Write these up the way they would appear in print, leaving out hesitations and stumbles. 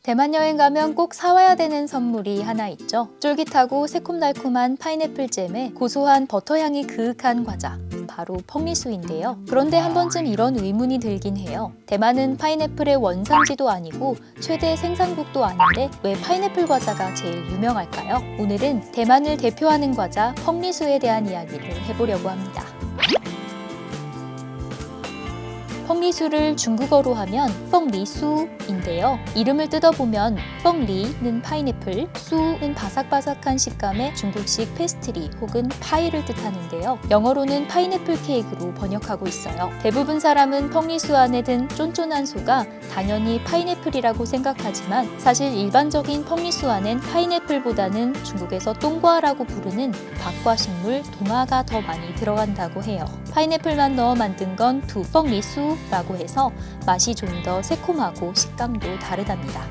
대만 여행 가면 꼭 사와야 되는 선물이 하나 있죠. 쫄깃하고 새콤달콤한 파인애플 잼에 고소한 버터향이 그윽한 과자, 바로 펑리수인데요. 그런데 한 번쯤 이런 의문이 들긴 해요. 대만은 파인애플의 원산지도 아니고 최대 생산국도 아닌데 왜 파인애플 과자가 제일 유명할까요? 오늘은 대만을 대표하는 과자 펑리수에 대한 이야기를 해보려고 합니다. 펑리수를 중국어로 하면 펑리수인데요. 이름을 뜯어보면 펑리는 파인애플, 수는 바삭바삭한 식감의 중국식 페스트리 혹은 파이를 뜻하는데요. 영어로는 파인애플 케이크로 번역하고 있어요. 대부분 사람은 펑리수 안에 든 쫀쫀한 소가 당연히 파인애플이라고 생각하지만 사실 일반적인 펑리수 안엔 파인애플보다는 중국에서 똥과라고 부르는 박과 식물 동화가 더 많이 들어간다고 해요. 파인애플만 넣어 만든 건 두 펑리수라고 해서 맛이 좀 더 새콤하고 식감도 다르답니다.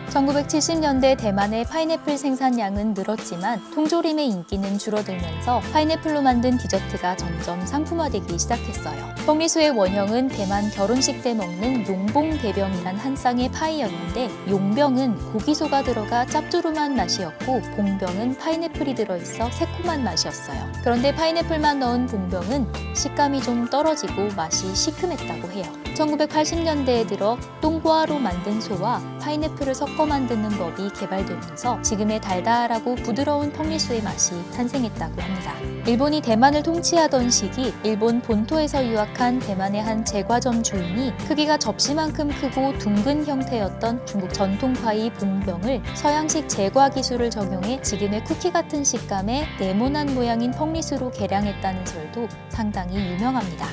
1970년대 대만의 파인애플 생산량은 늘었지만 통조림의 인기는 줄어들면서 파인애플로 만든 디저트가 점점 상품화되기 시작했어요. 펑리수의 원형은 대만 결혼식 때 먹는 용봉대병이란 한 쌍의 파이였는데 용병은 고기소가 들어가 짭조름한 맛이었고 봉병은 파인애플이 들어있어 새콤한 맛이었어요. 그런데 파인애플만 넣은 봉병은 식감이 좀 떨어지고 맛이 시큼했다고 해요. 1980년대에 들어 똥과로 만든 소와 파인애플을 섞어 만드는 법이 개발되면서 지금의 달달하고 부드러운 펑리수의 맛이 탄생했다고 합니다. 일본이 대만을 통치하던 시기 일본 본토에서 유학한 대만의 한 제과점 주인이 크기가 접시만큼 크고 둥근 형태였던 중국 전통파이 봉병을 서양식 제과 기술을 적용해 지금의 쿠키 같은 식감의 네모난 모양인 펑리수로 개량했다는 설도 상당히 유명합니다.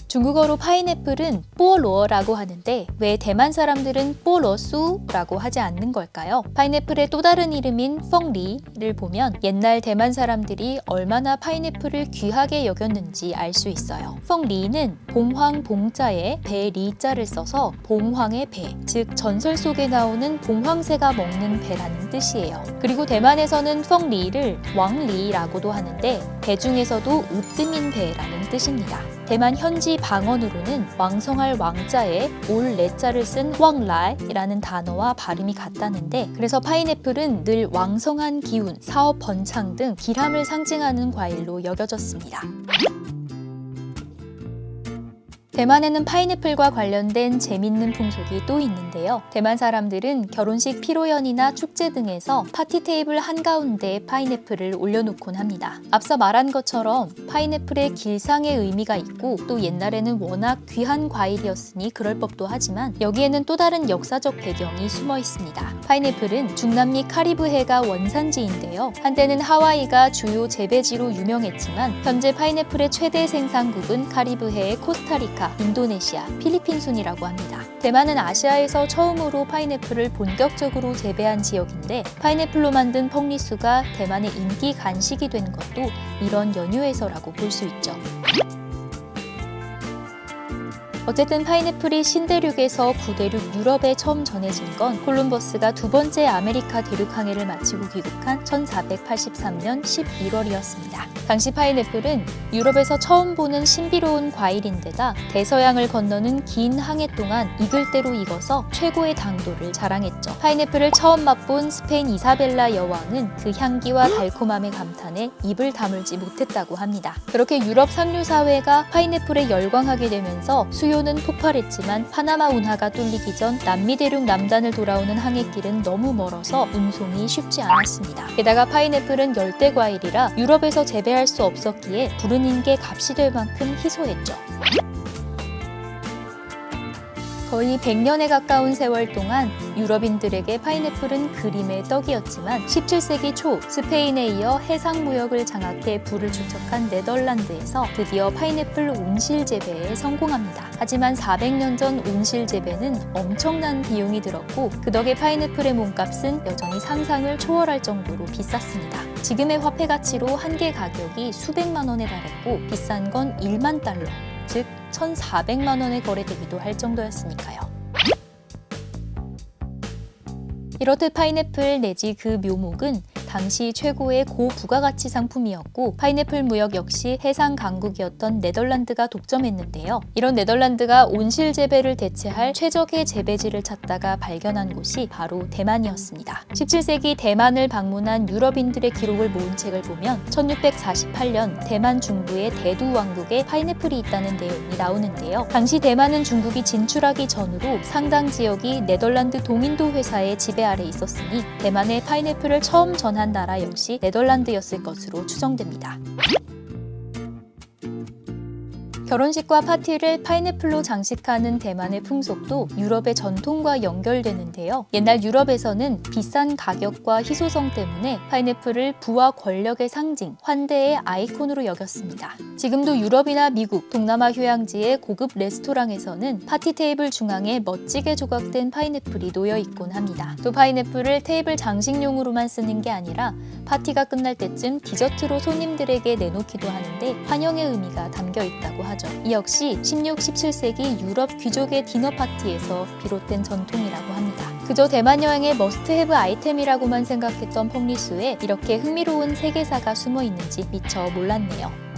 중국어로 파인애플은 뽀로라고 하는데 왜 대만 사람들은 뽀러수라고 하지 않는 걸까요? 파인애플의 또 다른 이름인 펑리를 보면 옛날 대만 사람들이 얼마나 파인애플을 귀하게 여겼는지 알 수 있어요. 펑리는 봉황 봉자에 배 리자를 써서 봉황의 배, 즉 전설 속에 나오는 봉황새가 먹는 배라는 뜻이에요. 그리고 대만에서는 펑리를 왕리라고도 하는데 배 중에서도 으뜸인 배라는 뜻입니다. 대만 현지 방언으로는 왕성할 왕자에 올 레자를 쓴 왕라이라는 단어와 발음이 같다는데 그래서 파인애플은 늘 왕성한 기운, 사업 번창 등 길함을 상징하는 과일로 여겨졌습니다. 대만에는 파인애플과 관련된 재밌는 풍속이 또 있는데요. 대만 사람들은 결혼식 피로연이나 축제 등에서 파티 테이블 한가운데에 파인애플을 올려놓곤 합니다. 앞서 말한 것처럼 파인애플의 길상의 의미가 있고 또 옛날에는 워낙 귀한 과일이었으니 그럴 법도 하지만 여기에는 또 다른 역사적 배경이 숨어 있습니다. 파인애플은 중남미 카리브해가 원산지인데요. 한때는 하와이가 주요 재배지로 유명했지만 현재 파인애플의 최대 생산국은 카리브해의 코스타리카, 인도네시아, 필리핀 순이라고 합니다. 대만은 아시아에서 처음으로 파인애플을 본격적으로 재배한 지역인데 파인애플로 만든 펑리수가 대만의 인기 간식이 된 것도 이런 연유에서라고 볼 수 있죠. 어쨌든 파인애플이 신대륙에서 구대륙 유럽에 처음 전해진 건 콜럼버스가 두 번째 아메리카 대륙 항해를 마치고 귀국한 1483년 11월이었습니다. 당시 파인애플은 유럽에서 처음 보는 신비로운 과일인데다 대서양을 건너는 긴 항해 동안 익을 대로 익어서 최고의 당도를 자랑했죠. 파인애플을 처음 맛본 스페인 이사벨라 여왕은 그 향기와 달콤함에 감탄해 입을 다물지 못했다고 합니다. 그렇게 유럽 상류 사회가 파인애플에 열광하게 되면서 수요는 폭발했지만 파나마 운하가 뚫리기 전 남미 대륙 남단을 돌아오는 항해길은 너무 멀어서 운송이 쉽지 않았습니다. 게다가 파인애플은 열대 과일이라 유럽에서 재배할 수 없었기에 부르는 게 값이 될 만큼 희소했죠. 거의 100년에 가까운 세월 동안 유럽인들에게 파인애플은 그림의 떡이었지만 17세기 초 스페인에 이어 해상 무역을 장악해 부를 축적한 네덜란드에서 드디어 파인애플 온실 재배에 성공합니다. 하지만 400년 전 온실 재배는 엄청난 비용이 들었고 그 덕에 파인애플의 몸값은 여전히 상상을 초월할 정도로 비쌌습니다. 지금의 화폐 가치로 한 개 가격이 수백만 원에 달했고 비싼 건 1만 달러, 즉 1,400만 원에 거래되기도 할 정도였으니까요. 이렇듯 파인애플 내지 그 묘목은 당시 최고의 고부가가치 상품이었고 파인애플 무역 역시 해상 강국이었던 네덜란드가 독점했는데요. 이런 네덜란드가 온실 재배를 대체할 최적의 재배지를 찾다가 발견한 곳이 바로 대만이었습니다. 17세기 대만을 방문한 유럽인들의 기록을 모은 책을 보면 1648년 대만 중부의 대두 왕국에 파인애플이 있다는 내용이 나오는데요. 당시 대만은 중국이 진출하기 전으로 상당 지역이 네덜란드 동인도 회사의 지배 아래 있었으니 대만에 파인애플을 처음 전한 나라 역시 네덜란드였을 것으로 추정됩니다. 결혼식과 파티를 파인애플로 장식하는 대만의 풍속도 유럽의 전통과 연결되는데요. 옛날 유럽에서는 비싼 가격과 희소성 때문에 파인애플을 부와 권력의 상징, 환대의 아이콘으로 여겼습니다. 지금도 유럽이나 미국, 동남아 휴양지의 고급 레스토랑에서는 파티 테이블 중앙에 멋지게 조각된 파인애플이 놓여 있곤 합니다. 또 파인애플을 테이블 장식용으로만 쓰는 게 아니라 파티가 끝날 때쯤 디저트로 손님들에게 내놓기도 하는데 환영의 의미가 담겨 있다고 하죠. 이 역시 16, 17세기 유럽 귀족의 디너 파티에서 비롯된 전통이라고 합니다. 그저 대만 여행의 머스트 헤브 아이템이라고만 생각했던 펑리수에 이렇게 흥미로운 세계사가 숨어 있는지 미처 몰랐네요.